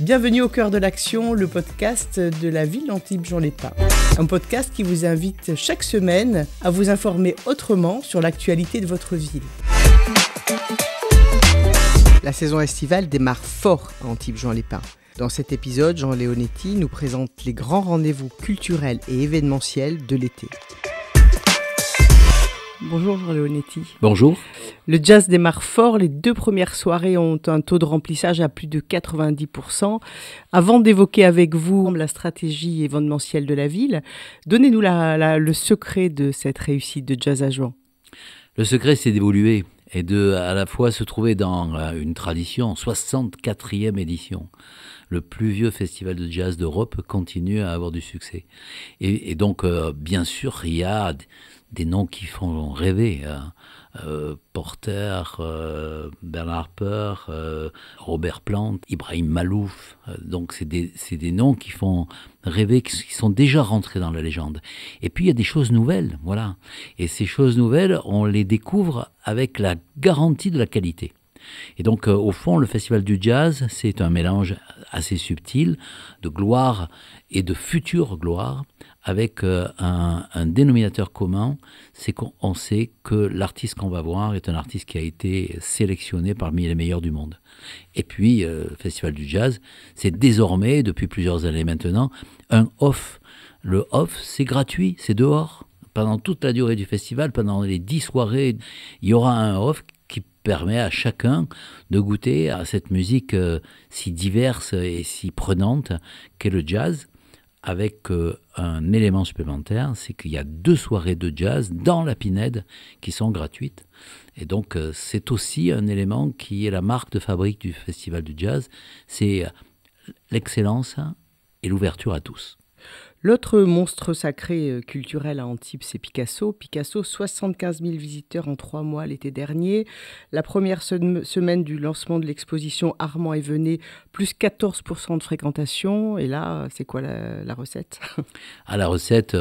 Bienvenue au cœur de l'action, le podcast de la ville d'Antibes-Juan-les-Pins. Un podcast qui vous invite chaque semaine à vous informer autrement sur l'actualité de votre ville. La saison estivale démarre fort à Antibes-Juan-les-Pins. Dans cet épisode, Jean Leonetti nous présente les grands rendez-vous culturels et événementiels de l'été. Bonjour Jean Leonetti. Bonjour. Le jazz démarre fort, les 2 premières soirées ont un taux de remplissage à plus de 90%. Avant d'évoquer avec vous la stratégie événementielle de la ville, donnez-nous le secret de cette réussite de Jazz à Juan. Le secret, c'est d'évoluer et de à la fois se trouver dans une tradition, 64e édition. Le plus vieux festival de jazz d'Europe continue à avoir du succès. Et donc, bien sûr, il y a des noms qui font rêver. Porter, Bernard Harper, Robert Plant, Ibrahim Malouf. Donc c'est des noms qui font rêver, qui sont déjà rentrés dans la légende. Et puis il y a des choses nouvelles, voilà. Et ces choses nouvelles, on les découvre avec la garantie de la qualité. Et donc, au fond, le Festival du Jazz, c'est un mélange assez subtil de gloire et de future gloire, avec un dénominateur commun, c'est qu'on sait que l'artiste qu'on va voir est un artiste qui a été sélectionné parmi les meilleurs du monde. Et puis, le Festival du Jazz, c'est désormais, depuis plusieurs années maintenant, un off. Le off, c'est gratuit, c'est dehors. Pendant toute la durée du festival, pendant les 10 soirées, il y aura un off qui permet à chacun de goûter à cette musique si diverse et si prenante qu'est le jazz, avec un élément supplémentaire, c'est qu'il y a 2 soirées de jazz dans la Pinède qui sont gratuites. Et donc c'est aussi un élément qui est la marque de fabrique du Festival du Jazz, c'est l'excellence et l'ouverture à tous. L'autre monstre sacré culturel à Antibes, c'est Picasso. Picasso, 75 000 visiteurs en 3 mois l'été dernier. La première semaine du lancement de l'exposition Armand et Venez, plus 14% de fréquentation. Et là, c'est quoi la recette ? La recette,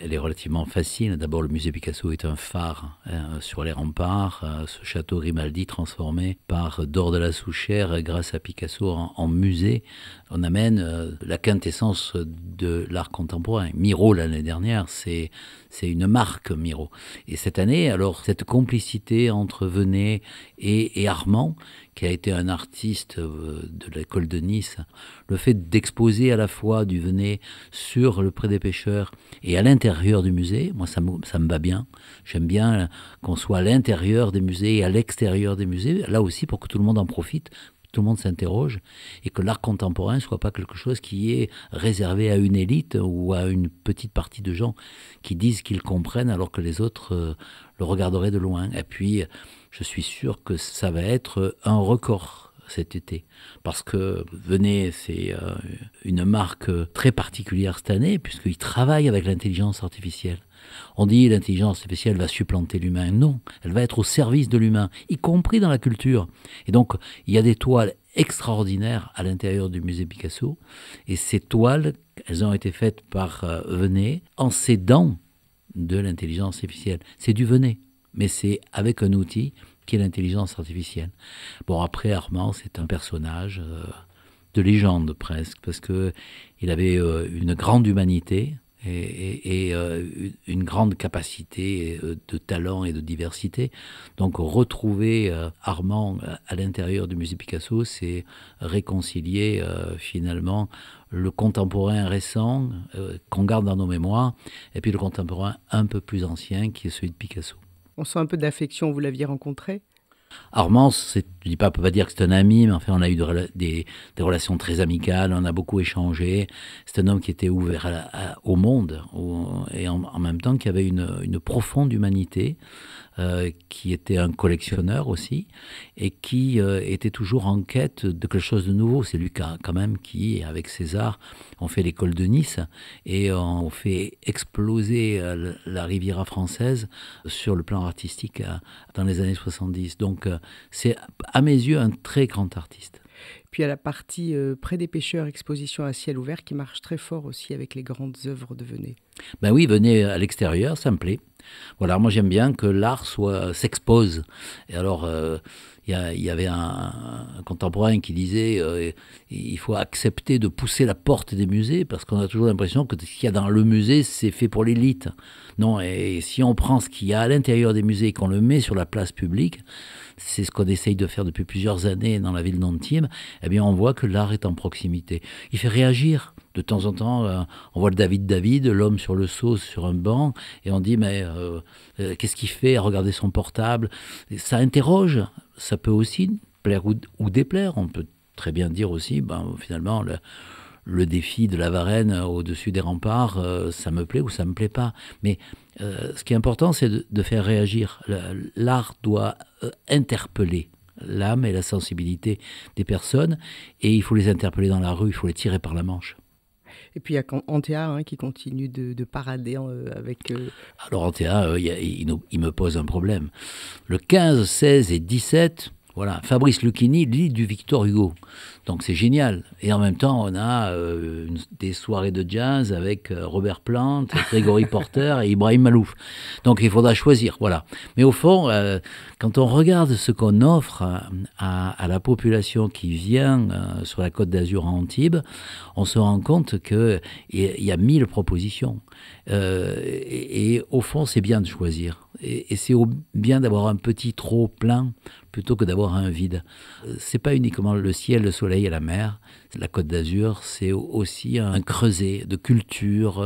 elle est relativement facile. D'abord, le musée Picasso est un phare sur les remparts. Ce château Grimaldi transformé par Dore de la Souchère grâce à Picasso en musée. On amène la quintessence de l'art contemporain. Miro, l'année dernière, c'est une marque, Miro. Et cette année, alors, cette complicité entre Venez et Armand, qui a été un artiste de l'école de Nice, le fait d'exposer à la fois du Venez sur le Pré des Pêcheurs et à l'intérieur du musée, moi, ça me va bien. J'aime bien qu'on soit à l'intérieur des musées et à l'extérieur des musées, là aussi pour que tout le monde en profite, tout le monde s'interroge, et que l'art contemporain ne soit pas quelque chose qui est réservé à une élite ou à une petite partie de gens qui disent qu'ils comprennent alors que les autres le regarderaient de loin. Et puis, je suis sûr que ça va être un record cet été, parce que Venez, c'est une marque très particulière cette année, puisqu'ils travaillent avec l'intelligence artificielle. On dit l'intelligence artificielle va supplanter l'humain. Non, elle va être au service de l'humain, y compris dans la culture. Et donc, il y a des toiles extraordinaires à l'intérieur du musée Picasso. Et ces toiles, elles ont été faites par Venez en s'aidant de l'intelligence artificielle. C'est du Venez, mais c'est avec un outil qui est l'intelligence artificielle. Bon, après, Armand, c'est un personnage de légende presque, parce qu'il avait une grande humanité, et une grande capacité de talent et de diversité. Donc retrouver Armand à l'intérieur du musée Picasso, c'est réconcilier finalement le contemporain récent qu'on garde dans nos mémoires, et puis le contemporain un peu plus ancien qui est celui de Picasso. On sent un peu d'affection, vous l'aviez rencontré ? Armand, je ne peux pas dire que c'est un ami, mais enfin, on a eu des relations très amicales, on a beaucoup échangé. C'est un homme qui était ouvert au monde, et en même temps qui avait une profonde humanité, qui était un collectionneur aussi, et qui était toujours en quête de quelque chose de nouveau. C'est lui quand même qui, avec César, on fait l'école de Nice, et on fait exploser la Riviera française sur le plan artistique dans les années 70. Donc c'est à mes yeux un très grand artiste. Puis à la partie Pré des Pêcheurs, exposition à ciel ouvert qui marche très fort aussi avec les grandes œuvres de Venez. Ben oui, Venez à l'extérieur, ça me plaît. Voilà, moi j'aime bien que l'art s'expose. Et alors, il y avait un contemporain qui disait il faut accepter de pousser la porte des musées parce qu'on a toujours l'impression que ce qu'il y a dans le musée, c'est fait pour l'élite. Non, et si on prend ce qu'il y a à l'intérieur des musées et qu'on le met sur la place publique, c'est ce qu'on essaye de faire depuis plusieurs années dans la ville d'Antibes, eh bien on voit que l'art est en proximité. Il fait réagir. De temps en temps, on voit le David, l'homme sur le seau, sur un banc, et on dit, mais qu'est-ce qu'il fait à regarder son portable? Et ça interroge. Ça peut aussi plaire ou déplaire. On peut très bien dire aussi, finalement, le défi de la Varenne au-dessus des remparts, ça me plaît ou ça me plaît pas. Mais ce qui est important, c'est de faire réagir. L'art doit interpeller l'âme et la sensibilité des personnes, et il faut les interpeller dans la rue, il faut les tirer par la manche. Et puis il y a Antea qui continue de parader avec... Alors Antea, il me pose un problème. Le 15, 16 et 17... Voilà, Fabrice Lucchini lit du Victor Hugo. Donc c'est génial. Et en même temps, on a des soirées de jazz avec Robert Plant, Grégory Porter et Ibrahim Malouf. Donc il faudra choisir, voilà. Mais au fond, quand on regarde ce qu'on offre à la population qui vient sur la Côte d'Azur à Antibes, on se rend compte qu'il y a 1000 propositions. Et au fond, c'est bien de choisir. Et c'est bien d'avoir un petit trop plein plutôt que d'avoir un vide. C'est pas uniquement le ciel, le soleil et la mer. La Côte d'Azur, c'est aussi un creuset de culture,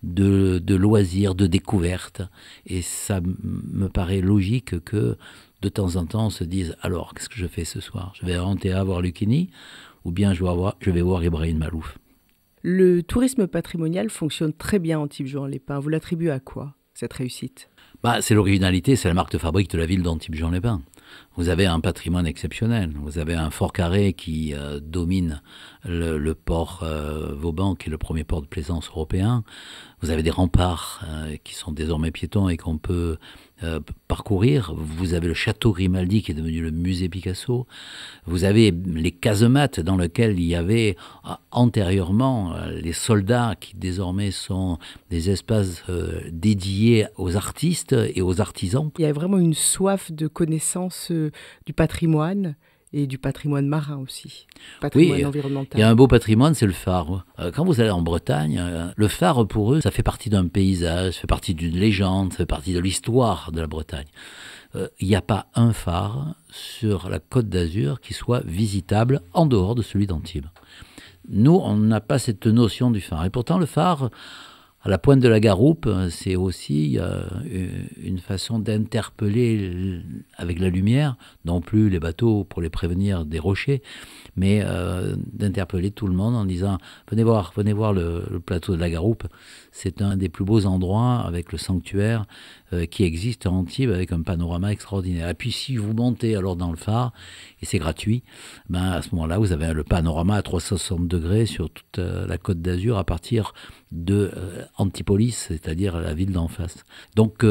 de loisirs, de découvertes. Et ça me paraît logique que de temps en temps on se dise « Alors, qu'est-ce que je fais ce soir? Je vais à Antea voir Lucchini ou bien je vais voir Ibrahim Malouf ?» Le tourisme patrimonial fonctionne très bien en Antibes-Juan-les-Pins. Vous l'attribuez à quoi, cette réussite? C'est l'originalité, c'est la marque de fabrique de la ville d'Antibes-Juan-les-Pins. Vous avez un patrimoine exceptionnel. Vous avez un fort carré qui domine le port Vauban, qui est le premier port de plaisance européen. Vous avez des remparts qui sont désormais piétons et qu'on peut parcourir. Vous avez le château Grimaldi qui est devenu le musée Picasso. Vous avez les casemates dans lesquelles il y avait antérieurement les soldats qui désormais sont des espaces dédiés aux artistes et aux artisans. Il y a vraiment une soif de connaissance du patrimoine et du patrimoine marin aussi, patrimoine environnemental. Il y a un beau patrimoine, c'est le phare. Quand vous allez en Bretagne, le phare pour eux, ça fait partie d'un paysage, ça fait partie d'une légende, ça fait partie de l'histoire de la Bretagne. Il n'y a pas un phare sur la Côte d'Azur qui soit visitable en dehors de celui d'Antibes. Nous, on n'a pas cette notion du phare. Et pourtant, le phare, à la pointe de la Garoupe, c'est aussi une façon d'interpeller avec la lumière, non plus les bateaux pour les prévenir des rochers, mais d'interpeller tout le monde en disant « Venez voir le plateau de la Garoupe, c'est un des plus beaux endroits avec le sanctuaire qui existe à Antibes avec un panorama extraordinaire. » Et puis si vous montez alors dans le phare, et c'est gratuit, à ce moment-là, vous avez le panorama à 360 degrés sur toute la Côte d'Azur à partir de Antipolis, c'est-à-dire la ville d'en face. Donc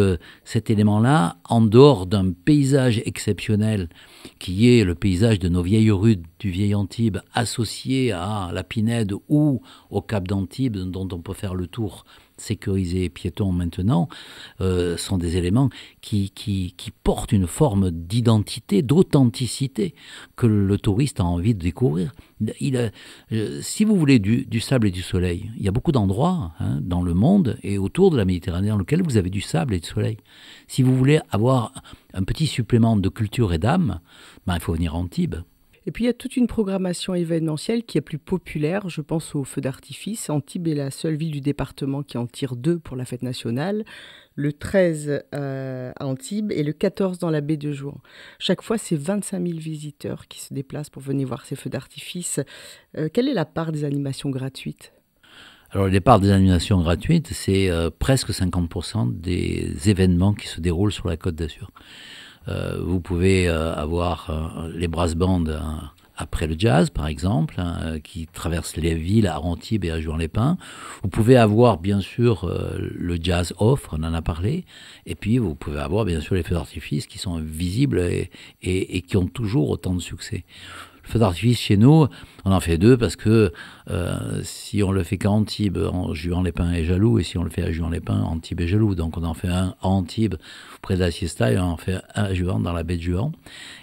cet élément-là, en dehors d'un paysage exceptionnel qui est le paysage de nos vieilles rues du vieil Antibes associé à la Pinède ou au Cap d'Antibes dont on peut faire le tour sécurisé piéton maintenant, sont des éléments qui portent une forme d'identité, d'authenticité que le touriste a envie de découvrir. Si vous voulez du sable et du soleil, il y a beaucoup d'endroits dans le monde et autour de la Méditerranée dans lesquels vous avez du sable et du soleil. Si vous voulez avoir un petit supplément de culture et d'âme, il faut venir à Antibes. Et puis il y a toute une programmation événementielle qui est plus populaire. Je pense aux feux d'artifice. Antibes est la seule ville du département qui en tire 2 pour la fête nationale. Le 13 à Antibes et le 14 dans la baie de Jouan. Chaque fois, c'est 25 000 visiteurs qui se déplacent pour venir voir ces feux d'artifice. Quelle est la part des animations gratuites ? Alors, les parts des animations gratuites, c'est presque 50% des événements qui se déroulent sur la Côte d'Azur. Vous pouvez avoir les brass bands après le jazz, par exemple, qui traversent les villes à Antibes et à Juan-les-Pins. Vous pouvez avoir, bien sûr, le jazz off, on en a parlé. Et puis, vous pouvez avoir, bien sûr, les feux d'artifice qui sont visibles et qui ont toujours autant de succès. Le feu d'artifice chez nous, on en fait 2 parce que si on le fait qu'à Antibes, en Juan-les-Pins et Jaloux, et si on le fait à Juan-les-Pins, Antibes et Jaloux. Donc on en fait un à Antibes, près de la Siesta, et on en fait un à Juan, dans la baie de Juan.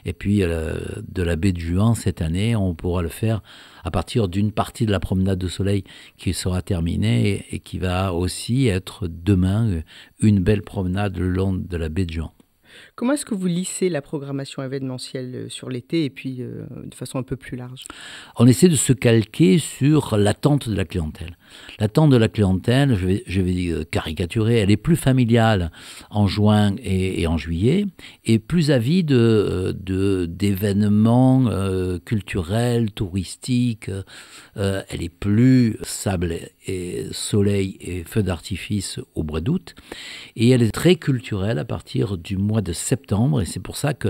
Et puis de la baie de Juan, cette année, on pourra le faire à partir d'une partie de la promenade de soleil qui sera terminée et qui va aussi être demain une belle promenade le long de la baie de Juan. Comment est-ce que vous lissez la programmation événementielle sur l'été et puis de façon un peu plus large? On essaie de se calquer sur l'attente de la clientèle. L'attente de la clientèle, je vais caricaturer, elle est plus familiale en juin et en juillet, et plus avide d'événements culturels, touristiques. Elle est plus sable et soleil et feux d'artifice au mois d'août, et elle est très culturelle à partir du mois de septembre, et c'est pour ça que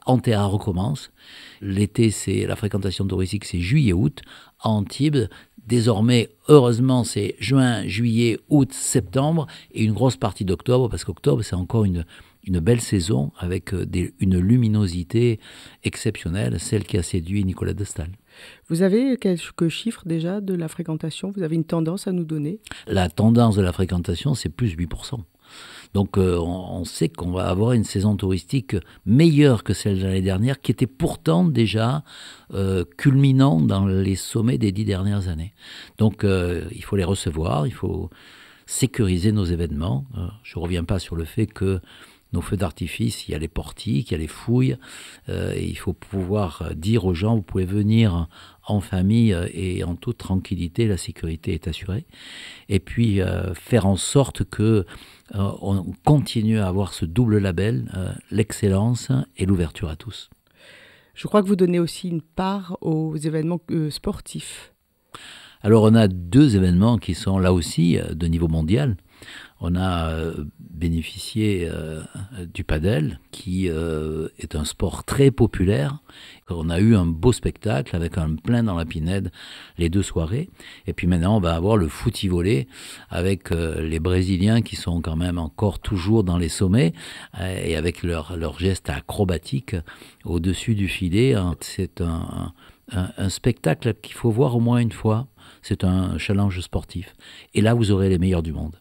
Antea recommence. L'été, c'est la fréquentation touristique, c'est juillet-août. À Antibes, désormais, heureusement, c'est juin, juillet, août, septembre, et une grosse partie d'octobre, parce qu'octobre, c'est encore une belle saison avec une luminosité exceptionnelle, celle qui a séduit Nicolas de Staël. Vous avez quelques chiffres déjà de la fréquentation? Vous avez une tendance à nous donner? La tendance de la fréquentation, c'est plus 8%. Donc on sait qu'on va avoir une saison touristique meilleure que celle de l'année dernière, qui était pourtant déjà culminant dans les sommets des 10 dernières années. Donc il faut les recevoir, il faut sécuriser nos événements. Je ne reviens pas sur le fait que nos feux d'artifice, il y a les portiques, il y a les fouilles. Et il faut pouvoir dire aux gens, vous pouvez venir en famille et en toute tranquillité, la sécurité est assurée. Et puis faire en sorte que on continue à avoir ce double label, l'excellence et l'ouverture à tous. Je crois que vous donnez aussi une part aux événements sportifs. Alors on a 2 événements qui sont là aussi de niveau mondial. On a bénéficié du padel, qui est un sport très populaire. On a eu un beau spectacle avec un plein dans la Pinède les 2 soirées. Et puis maintenant, on va avoir le footy-volley avec les Brésiliens qui sont quand même encore toujours dans les sommets et avec leurs gestes acrobatiques au-dessus du filet. C'est un spectacle qu'il faut voir au moins une fois. C'est un challenge sportif. Et là, vous aurez les meilleurs du monde.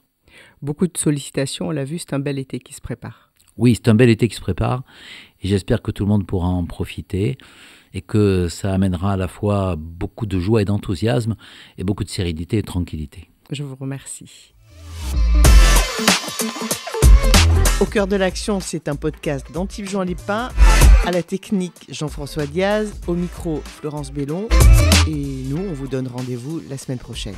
Beaucoup de sollicitations, on l'a vu, c'est un bel été qui se prépare. Oui, c'est un bel été qui se prépare et j'espère que tout le monde pourra en profiter et que ça amènera à la fois beaucoup de joie et d'enthousiasme et beaucoup de sérénité et de tranquillité. Je vous remercie. Au cœur de l'action, c'est un podcast d'Antibes Juan-les-Pins. À la technique, Jean-François Diaz. Au micro, Florence Bellon. Et nous, on vous donne rendez-vous la semaine prochaine.